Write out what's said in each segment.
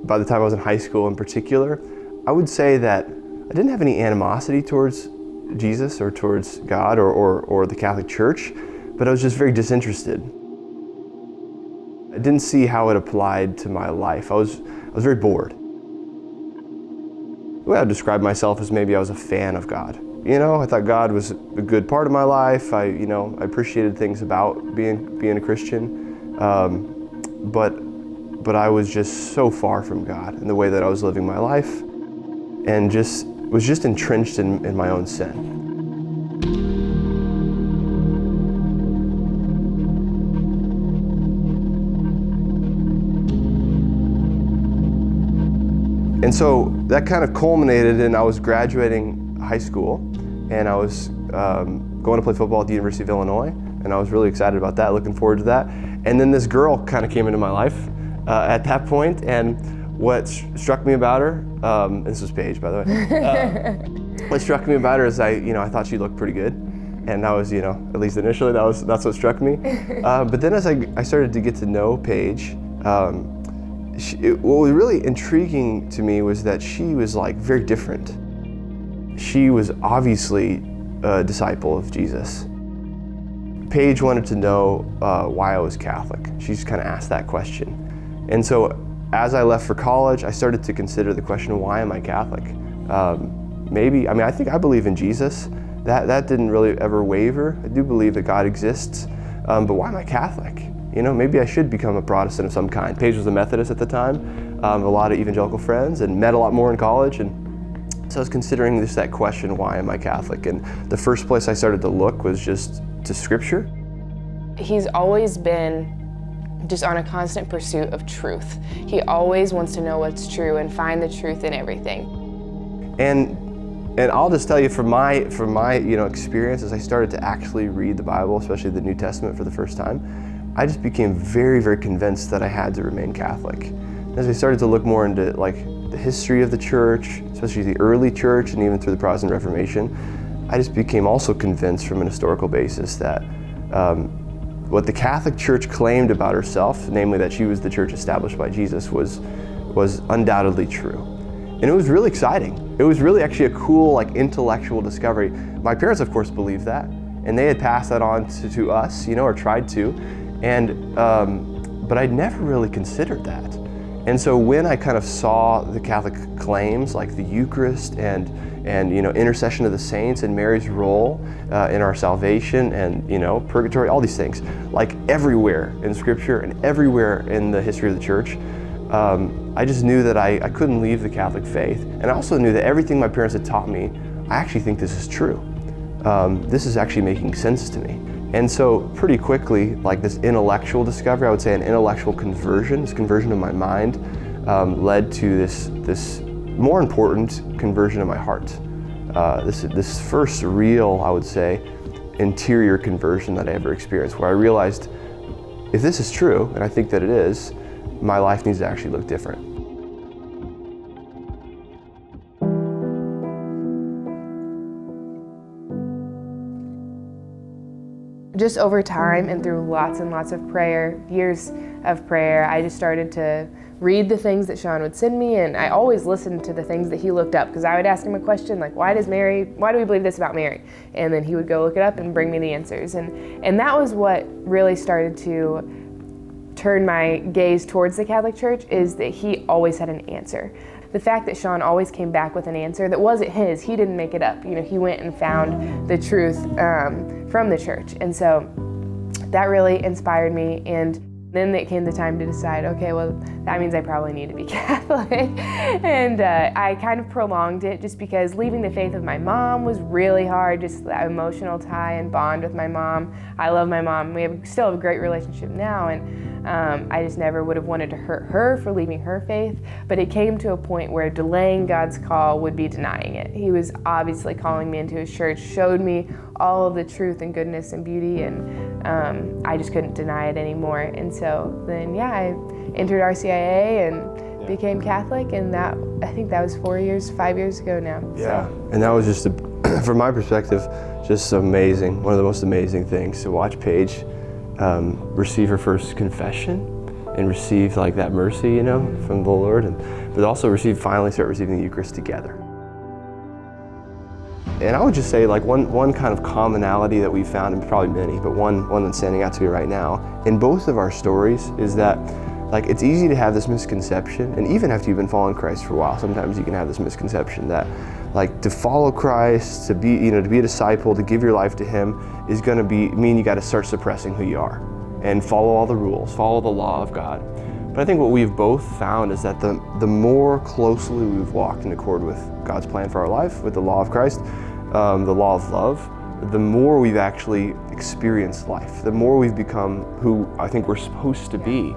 by the time I was in high school in particular, I would say that I didn't have any animosity towards Jesus or towards God or the Catholic Church, but I was just very disinterested. I didn't see how it applied to my life. I was very bored. The way I would describe myself is maybe I was a fan of God. I thought God was a good part of my life. I appreciated things about being a Christian, but I was just so far from God in the way that I was living my life, and was just entrenched in my own sin. And so that kind of culminated in I was graduating high school, and I was going to play football at the University of Illinois, and I was really excited about that, looking forward to that. And then this girl kind of came into my life at that point, and what struck me about her, this was Paige, by the way. What struck me about her is I thought she looked pretty good, and that was, at least initially, that's what struck me. But then as I started to get to know Paige, what was really intriguing to me was that she was very different. She was obviously a disciple of Jesus. Paige wanted to know why I was Catholic. She just kind of asked that question. And so as I left for college, I started to consider the question, why am I Catholic? I believe in Jesus. That didn't really ever waver. I do believe that God exists, but why am I Catholic? Maybe I should become a Protestant of some kind. Paige was a Methodist at the time, a lot of evangelical friends, and met a lot more in college. And so I was considering that question, why am I Catholic? And the first place I started to look was just to Scripture. He's always been just on a constant pursuit of truth. He always wants to know what's true and find the truth in everything. And I'll just tell you from my experience, as I started to actually read the Bible, especially the New Testament for the first time, I just became very, very convinced that I had to remain Catholic. As I started to look more into the history of the church, especially the early church and even through the Protestant Reformation, I just became also convinced from an historical basis that what the Catholic Church claimed about herself, namely that she was the church established by Jesus, was undoubtedly true. And it was really exciting. It was really actually a cool intellectual discovery. My parents, of course, believed that, and they had passed that on to us, or tried to. But I'd never really considered that. And so when I kind of saw the Catholic claims like the Eucharist and intercession of the saints and Mary's role in our salvation and purgatory, all these things, everywhere in Scripture and everywhere in the history of the church, I just knew that I couldn't leave the Catholic faith. And I also knew that everything my parents had taught me, I actually think this is true. This is actually making sense to me. And so pretty quickly, this intellectual discovery, I would say an intellectual conversion, this conversion of my mind, led to this more important conversion of my heart. This first real, I would say, interior conversion that I ever experienced, where I realized, if this is true, and I think that it is, my life needs to actually look different. Just over time and through lots and lots of prayer, years of prayer, I just started to read the things that Sean would send me, and I always listened to the things that he looked up, because I would ask him a question like, why do we believe this about Mary? And then he would go look it up and bring me the answers. And that was what really started to turn my gaze towards the Catholic Church, is that he always had an answer. The fact that Sean always came back with an answer that wasn't his, he didn't make it up. He went and found the truth from the church. And so that really inspired me. And then it came the time to decide, okay, well, that means I probably need to be Catholic. And I kind of prolonged it just because leaving the faith of my mom was really hard, just that emotional tie and bond with my mom. I love my mom. We still have a great relationship now, and I just never would have wanted to hurt her for leaving her faith. But it came to a point where delaying God's call would be denying it. He was obviously calling me into his church, showed me all of the truth and goodness and beauty, and I just couldn't deny it anymore. And so then, I entered RCIA and became Catholic, and I think that was 5 years ago now. Yeah, so. And that was just, from my perspective, just amazing. One of the most amazing things to watch Paige receive her first confession and receive like that mercy, from the Lord, but also finally start receiving the Eucharist together. And I would just say like one kind of commonality that we found, and probably many, but one that's standing out to me right now, in both of our stories is that like it's easy to have this misconception, and even after you've been following Christ for a while, sometimes you can have this misconception that like to follow Christ, to be a disciple, to give your life to Him is going to mean you got to start suppressing who you are and follow all the rules, follow the law of God. But I think what we've both found is that the more closely we've walked in accord with God's plan for our life, with the law of Christ, the law of love, the more we've actually experienced life, the more we've become who I think we're supposed to be.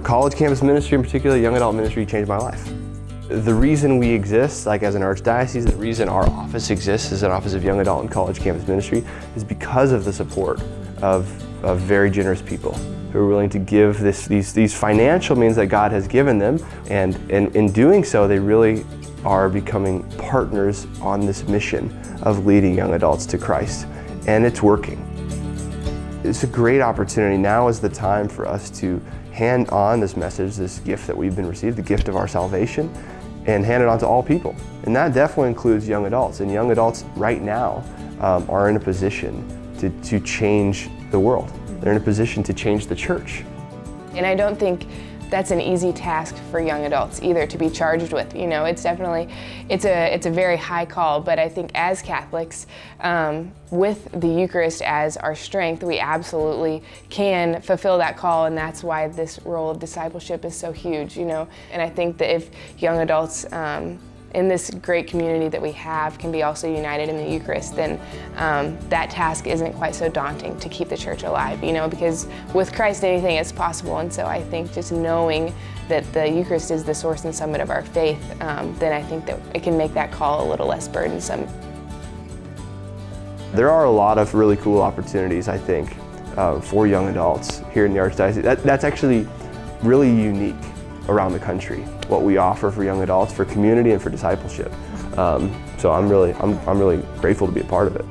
College campus ministry, in particular, young adult ministry, changed my life. The reason we exist, like as an archdiocese, the reason our office exists as an office of young adult and college campus ministry is because of the support of very generous people who are willing to give these financial means that God has given them, and in doing so, they really are becoming partners on this mission of leading young adults to Christ, and it's working. It's a great opportunity. Now is the time for us to hand on this message, this gift that we've been received, the gift of our salvation, and hand it on to all people. And that definitely includes young adults. And young adults right now are in a position to change the world. They're in a position to change the church. And I don't think that's an easy task for young adults either to be charged with. It's definitely, it's a very high call, but I think as Catholics, with the Eucharist as our strength, we absolutely can fulfill that call, and that's why this role of discipleship is so huge, And I think that if young adults in this great community that we have can be also united in the Eucharist, then that task isn't quite so daunting to keep the church alive, because with Christ anything is possible. And so I think just knowing that the Eucharist is the source and summit of our faith, then I think that it can make that call a little less burdensome. There are a lot of really cool opportunities, I think, for young adults here in the Archdiocese. That's actually really unique around the country, what we offer for young adults, for community and for discipleship. So I'm really grateful to be a part of it.